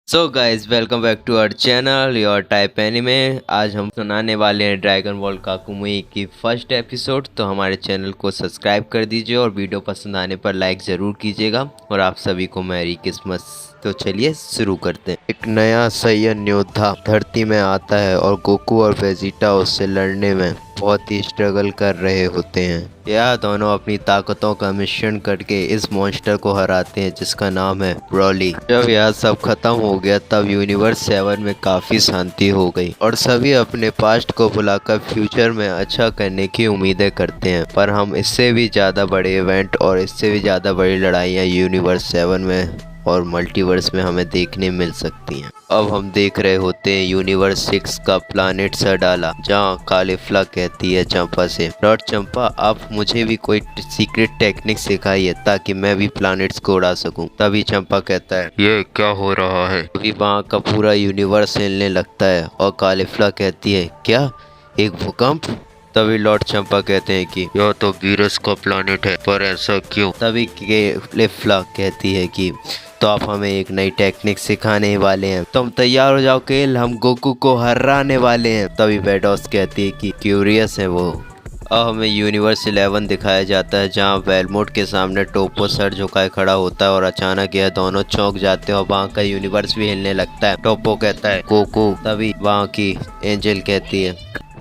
So guys welcome back to our channel your type anime. आज हम सुनाने वाले हैं ड्रैगन बॉल काकुमुई की फर्स्ट एपिसोड। तो हमारे चैनल को सब्सक्राइब कर दीजिए और वीडियो पसंद आने पर लाइक ज़रूर कीजिएगा और आप सभी को मैरी क्रिसमस। तो चलिए शुरू करते हैं। एक नया सैयन योद्धा धरती में आता है और गोकू और वेजिटा उससे लड़ने में बहुत ही स्ट्रगल कर रहे होते हैं। यह दोनों अपनी ताकतों का मिश्रण करके इस मॉन्स्टर को हराते हैं जिसका नाम है ब्रॉली। जब यह सब खत्म हो गया तब यूनिवर्स 7 में काफी शांति हो गई और सभी अपने पास्ट को बुलाकर फ्यूचर में अच्छा करने की उम्मीदें करते हैं। पर हम इससे भी ज्यादा बड़े इवेंट और इससे भी ज्यादा बड़ी लड़ाइयाँ यूनिवर्स 7 में और मल्टीवर्स में हमें देखने मिल सकती हैं। अब हम देख रहे होते हैं यूनिवर्स 6 का प्लानिट सरडाला, जहाँ कालीफ्ला कहती है चंपा से, लॉर्ड चंपा आप मुझे भी कोई सीक्रेट टेक्निक सिखाइए ताकि मैं भी प्लानिट्स को उड़ा सकूं। तभी चंपा कहता है ये क्या हो रहा है। तभी वहाँ का पूरा यूनिवर्स हिलने लगता है और कालीफ्ला कहती है क्या एक भूकंप। तभी लॉर्ड चंपा कहते हैं कि यह तो वीरस का प्लानिट है, पर ऐसा क्यों। तभी कालीफ्ला कहती है कि तो आप हमें एक नई टेक्निक सिखाने वाले हैं, तुम तैयार हो जाओ केल, हम गोकू को हराने वाले हैं। तभी बेडॉस कहती है कि क्यूरियस है वो। अब हमें यूनिवर्स 11 दिखाया जाता है जहां वेलमोट के सामने टोपो सर झुकाए खड़ा होता है और अचानक यह दोनों चौंक जाते हैं और वहाँ का यूनिवर्स भी हिलने लगता है। टोपो कहता है गोकू। तभी वहाँ की एंजल कहती है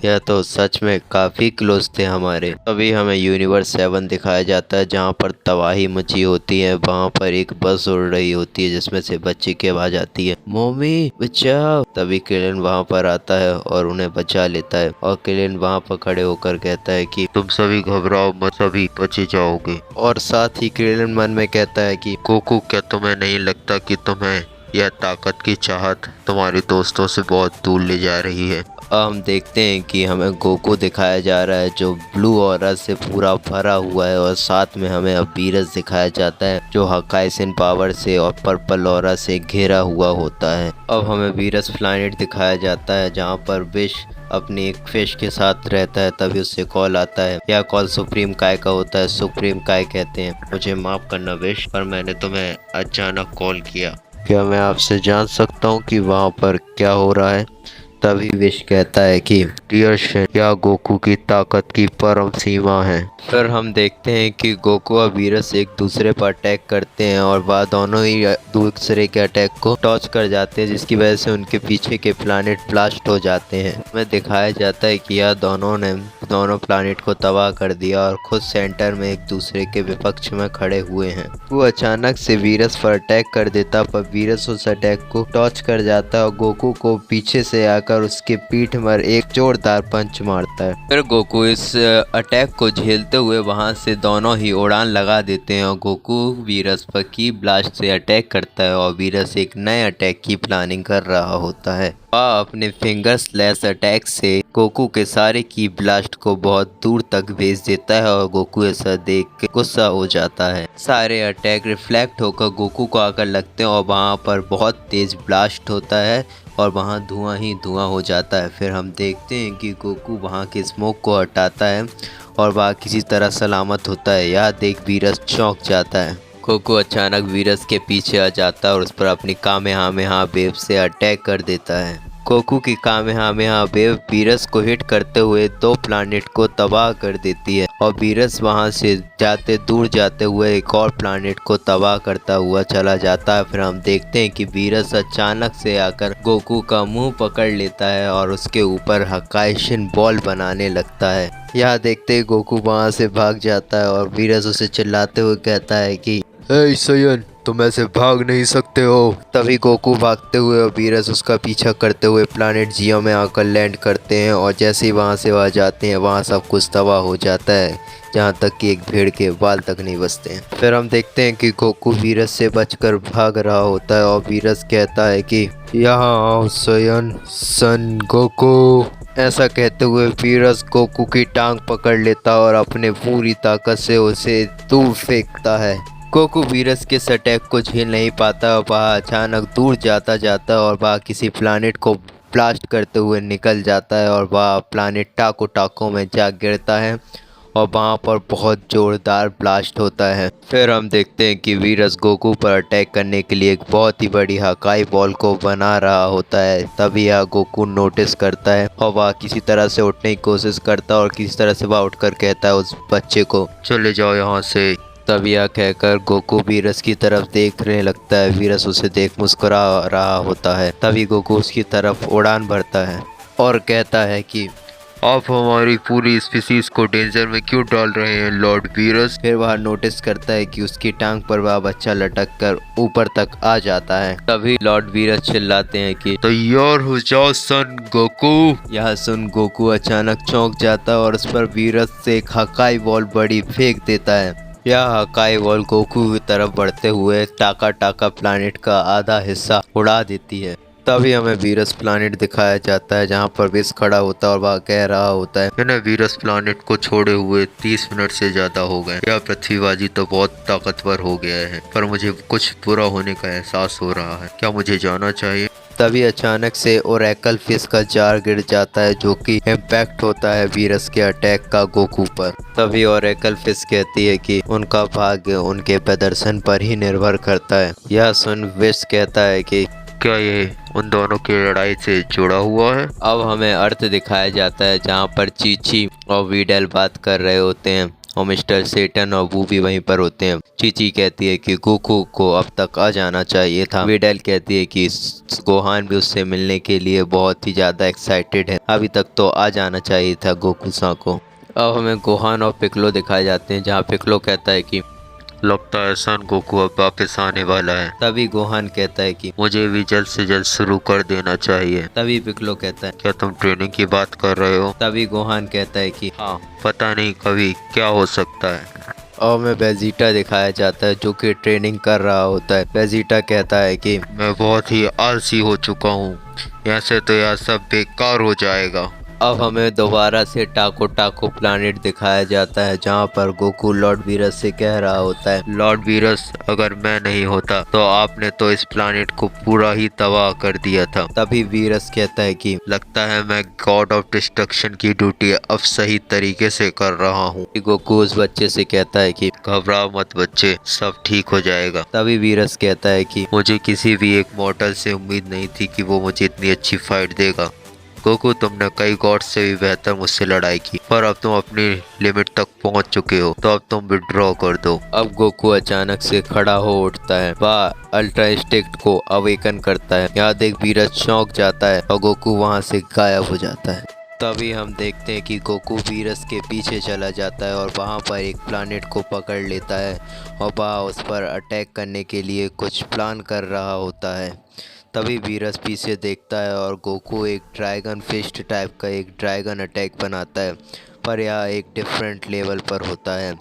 यह तो सच में काफी क्लोज थे हमारे। तभी हमें यूनिवर्स 7 दिखाया जाता है जहाँ पर तबाही मची होती है। वहाँ पर एक बस उड़ रही होती है जिसमें से बच्चे की आवाज आती है मम्मी बचाओ। तभी किलन वहाँ पर आता है और उन्हें बचा लेता है और किलन वहाँ पर खड़े होकर कहता है कि तुम सभी घबराओ मत, सभी बचे जाओगे। और साथ ही किलन मन में कहता है कि गोकू क्या तुम्हें नहीं लगता कि तुम्हें यह ताकत की चाहत तुम्हारे दोस्तों से बहुत दूर ले जा रही है। हम देखते हैं कि हमें गोकू दिखाया जा रहा है जो ब्लू ऑरा से पूरा भरा हुआ है और साथ में हमें अब वीरस दिखाया जाता है जो हकाइसिन पावर से और पर्पल ऑरा से घिरा हुआ होता है। अब हमें वीरस प्लैनेट दिखाया जाता है जहाँ पर विश अपनी एक फिश के साथ रहता है। तभी उससे कॉल आता है, यह कॉल सुप्रीम काय का होता है। सुप्रीम काय कहते हैं मुझे माफ करना विश, पर मैंने तुम्हें अचानक कॉल किया, क्या मैं आपसे जान सकता हूँ कि वहाँ पर क्या हो रहा है। तभी विश कहता है कि डियर शिन, क्या गोकू की ताकत की परम सीमा है। फिर हम देखते हैं कि गोकू और वीरस एक दूसरे पर अटैक करते हैं और वह दोनों ही दूसरे के अटैक को टॉच कर जाते हैं जिसकी वजह से उनके पीछे के प्लानिट ब्लास्ट हो जाते हैं। हमें दिखाया जाता है कि यह दोनों ने दोनों प्लानिट को तबाह कर दिया और खुद सेंटर में एक दूसरे के विपक्ष में खड़े हुए हैं। वो अचानक से वीरस पर अटैक कर देता पर वीरस उस अटैक को टॉच कर जाता है और गोकू को पीछे से आकर उसके पीठ पर एक जोरदार पंच मारता है। फिर गोकू इस अटैक को झेलते हुए वहां से दोनों ही उड़ान लगा देते हैं और गोकू वीरस पर की ब्लास्ट से अटैक करता है और वीरस एक नए अटैक की प्लानिंग कर रहा होता है। वह अपने फिंगर स्लैश अटैक से गोकू के सारे की ब्लास्ट को बहुत दूर तक भेज देता है और गोकू ऐसा देख के गुस्सा हो जाता है। सारे अटैक रिफ्लेक्ट होकर गोकू को आकर लगते हैं और वहाँ पर बहुत तेज ब्लास्ट होता है और वहाँ धुआं ही धुआं हो जाता है। फिर हम देखते हैं कि गोकू वहाँ के स्मोक को हटाता है और वह किसी तरह सलामत होता है। यह देख वीरस चौंक जाता है। गोकू अचानक वीरस के पीछे आ जाता है और उस पर अपनी कामेहामेहा वेव से अटैक कर देता है। गोकू की कामेहामेहा वेव वीरस को हिट करते हुए 2 प्लानिट को तबाह कर देती है और वीरस वहां से दूर जाते हुए एक और प्लानिट को तबाह करता हुआ चला जाता है। फिर हम देखते हैं कि वीरस अचानक से आकर गोकू का मुंह पकड़ लेता है और उसके ऊपर हकाइशिन बॉल बनाने लगता है। यह देखते ही गोकू वहां से भाग जाता है और वीरस उसे चिल्लाते हुए कहता है कि हे सयन, तुम ऐसे भाग नहीं सकते हो। तभी गोकू भागते हुए और वीरस उसका पीछा करते हुए प्लानिट जियो में आकर लैंड करते हैं और जैसे ही वहां से वह जाते हैं वहां सब कुछ तबाह हो जाता है, जहाँ तक कि एक भेड़ के बाल तक नहीं बचते हैं। फिर हम देखते हैं कि गोकू वीरस से बचकर भाग रहा होता है और वीरस कहता है कि यहाँ आओ सयन सन गोकू। ऐसा कहते हुए वीरस गोकू की टांग पकड़ लेता और अपने पूरी ताकत से उसे दूर फेंकता है। गोकू वीरस के इस अटैक को झेल नहीं पाता और वह अचानक दूर जाता और वह किसी प्लानिट को ब्लास्ट करते हुए निकल जाता है और वह प्लानिट टाको टाको में जा गिरता है और वहाँ पर बहुत जोरदार ब्लास्ट होता है। फिर हम देखते हैं कि वीरस गोकू पर अटैक करने के लिए एक बहुत ही बड़ी हकाई बॉल को बना रहा होता है। तभी यह गोकू नोटिस करता है और वह किसी तरह से उठने की कोशिश करता है और किसी तरह से वह उठकर कहता है उस बच्चे को, चले जाओ यहाँ से। तब यह कहकर गोकू वीरस की तरफ देखने लगता है। वीरस उसे देख मुस्कुरा रहा होता है। तभी गोकू उसकी तरफ उड़ान भरता है और कहता है कि आप हमारी पूरी स्पीसीज को डेंजर में क्यों डाल रहे हैं लॉर्ड वीरस। फिर वह नोटिस करता है कि उसकी टांग पर वह बच्चा लटक कर ऊपर तक आ जाता है। तभी लॉर्ड वीरस चिल्लाते हैं कि तैयार हो जाओ सन गोकू। यह सुन गोकू अचानक चौंक जाता है और उस पर वीरस से एक हकाई बॉल बड़ी फेंक देता है। यह हकाई बॉल गोकू की तरफ बढ़ते हुए टाका टाका प्लैनेट का आधा हिस्सा उड़ा देती है। तभी हमें वीरस प्लैनेट दिखाया जाता है जहाँ पर विस खड़ा होता है और वह कह रहा होता है, मैंने वीरस प्लैनेट को छोड़े हुए 30 मिनट से ज्यादा हो गए। यह पृथ्वीबाजी तो बहुत ताकतवर हो गया है, पर मुझे कुछ बुरा होने का एहसास हो रहा है। क्या मुझे जाना चाहिए? तभी अचानक से ओरेकल फिश का जार गिर जाता है जो कि इम्पैक्ट होता है वीरस के अटैक का गोकू पर। तभी ओरेकल फिश कहती है कि उनका भाग्य उनके प्रदर्शन पर ही निर्भर करता है। यह सुन विश कहता है कि क्या ये उन दोनों की लड़ाई से जुड़ा हुआ है? अब हमें अर्थ दिखाया जाता है जहाँ पर चीची और वीडल बात कर रहे होते हैं और मिस्टर सेटन और वो भी वहीं पर होते हैं। चीची कहती है कि गोकू को अब तक आ जाना चाहिए था। वीडल कहती है कि गोहान भी उससे मिलने के लिए बहुत ही ज़्यादा एक्साइटेड है, अभी तक तो आ जाना चाहिए था गोकू सा को। अब हमें गोहान और पिकलो दिखाए जाते हैं जहाँ पिकलो कहता है कि लगता है सन गोकू अब वापस आने वाला है। तभी गोहान कहता है कि मुझे भी जल्द से जल्द शुरू कर देना चाहिए। तभी पिकलो कहता है क्या तुम ट्रेनिंग की बात कर रहे हो? तभी गोहान कहता है कि हाँ, पता नहीं कभी क्या हो सकता है। और मैं वेजिटा दिखाया जाता है जो कि ट्रेनिंग कर रहा होता है। वेजिटा कहता है कि मैं बहुत ही आलसी हो चुका हूँ, ऐसे तो यह सब बेकार हो जाएगा। अब हमें दोबारा से टाको टाको प्लैनेट दिखाया जाता है जहाँ पर गोकू लॉर्ड वीरस से कह रहा होता है, लॉर्ड वीरस अगर मैं नहीं होता तो आपने तो इस प्लैनेट को पूरा ही तबाह कर दिया था। तभी वीरस कहता है कि लगता है मैं गॉड ऑफ डिस्ट्रक्शन की ड्यूटी अब सही तरीके से कर रहा हूँ। गोकू उस बच्चे से कहता है कि घबराओ मत बच्चे, सब ठीक हो जाएगा। तभी वीरस कहता है कि मुझे किसी भी एक मॉडल से उम्मीद नहीं थी कि वो मुझे इतनी अच्छी फाइट देगा। गोकू तुमने कई गॉड से भी बेहतर मुझसे लड़ाई की, पर अब तुम अपनी लिमिट तक पहुंच चुके हो, तो अब तुम विड्रॉ कर दो। अब गोकू अचानक से खड़ा हो उठता है। वह अल्ट्रा इंस्टिंक्ट को अवेकन करता है। यहाँ देख वीरस चौंक जाता है और गोकू वहाँ से गायब हो जाता है। तभी हम देखते हैं कि गोकू वीरस के पीछे चला जाता है और वहाँ पर एक प्लैनेट को पकड़ लेता है और वह उस पर अटैक करने के लिए कुछ प्लान कर रहा होता है। तभी वीरस पीछे देखता है और गोकू एक ड्रैगन फिस्ट टाइप का एक ड्रैगन अटैक बनाता है, पर यह एक डिफरेंट लेवल पर होता है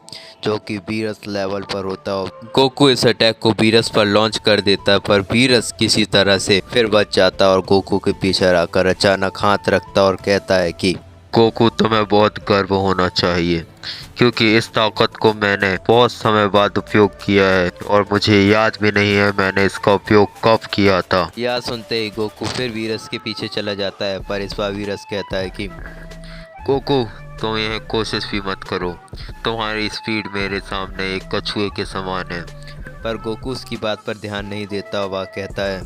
जो कि वीरस लेवल पर होता है। गोकू इस अटैक को वीरस पर लॉन्च कर देता है, पर वीरस किसी तरह से फिर बच जाता है और गोकू के पीछे आकर अचानक हाथ रखता है और कहता है कि गोकू तुम्हें बहुत गर्व होना चाहिए, क्योंकि इस ताकत को मैंने बहुत समय बाद उपयोग किया है और मुझे याद भी नहीं है मैंने इसका उपयोग कब किया था। यह सुनते ही गोकू फिर वीरस के पीछे चला जाता है, पर इस बार वीरस कहता है कि गोकू तुम यह कोशिश भी मत करो, तुम्हारी स्पीड मेरे सामने एक कछुए के समान है। पर गोकू उसकी बात पर ध्यान नहीं देता। वह कहता है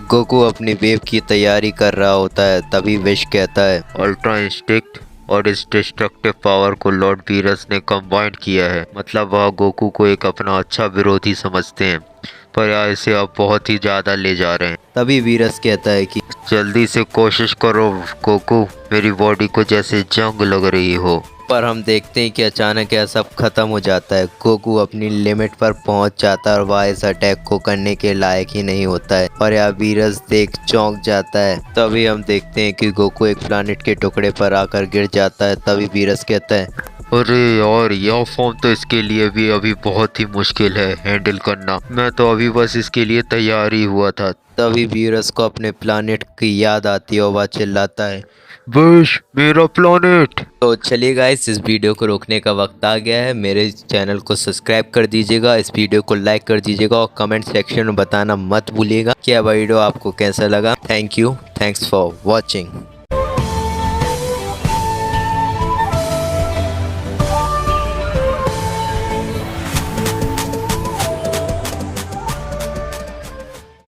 गोकू अपनी वेव की तैयारी कर रहा होता है। तभी विश कहता है अल्ट्रा इंस्टिंक्ट और इस डिस्ट्रक्टिव पावर को लॉर्ड वीरस ने कंबाइन किया है, मतलब वह गोकू को एक अपना अच्छा विरोधी समझते हैं, पर यार इसे अब बहुत ही ज्यादा ले जा रहे हैं। तभी वीरस कहता है कि जल्दी से कोशिश करो गोकू, मेरी बॉडी को जैसे जंग लग रही हो। पर हम देखते हैं कि अचानक यह सब खत्म हो जाता है। गोकू अपनी लिमिट पर पहुंच जाता है और वह इस अटैक को करने के लायक ही नहीं होता है और यह वीरस देख चौंक जाता है। तभी हम देखते हैं कि गोकू एक प्लैनेट के टुकड़े पर आकर गिर जाता है। तभी वीरस कहता है अरे यार यह फॉर्म तो इसके लिए भी अभी बहुत ही मुश्किल है हैंडल करना, मैं तो अभी बस इसके लिए तैयार ही हुआ था। तभी वीरस को अपने प्लैनेट की याद आती है और वह चिल्लाता है विश मेरा प्लैनेट। तो चलिए गाइस, इस वीडियो को रोकने का वक्त आ गया है। मेरे चैनल को सब्सक्राइब कर दीजिएगा, इस वीडियो को लाइक कर दीजिएगा और कमेंट सेक्शन में बताना मत भूलिएगा कि यह वीडियो आपको कैसा लगा। Thank you, thanks for watching.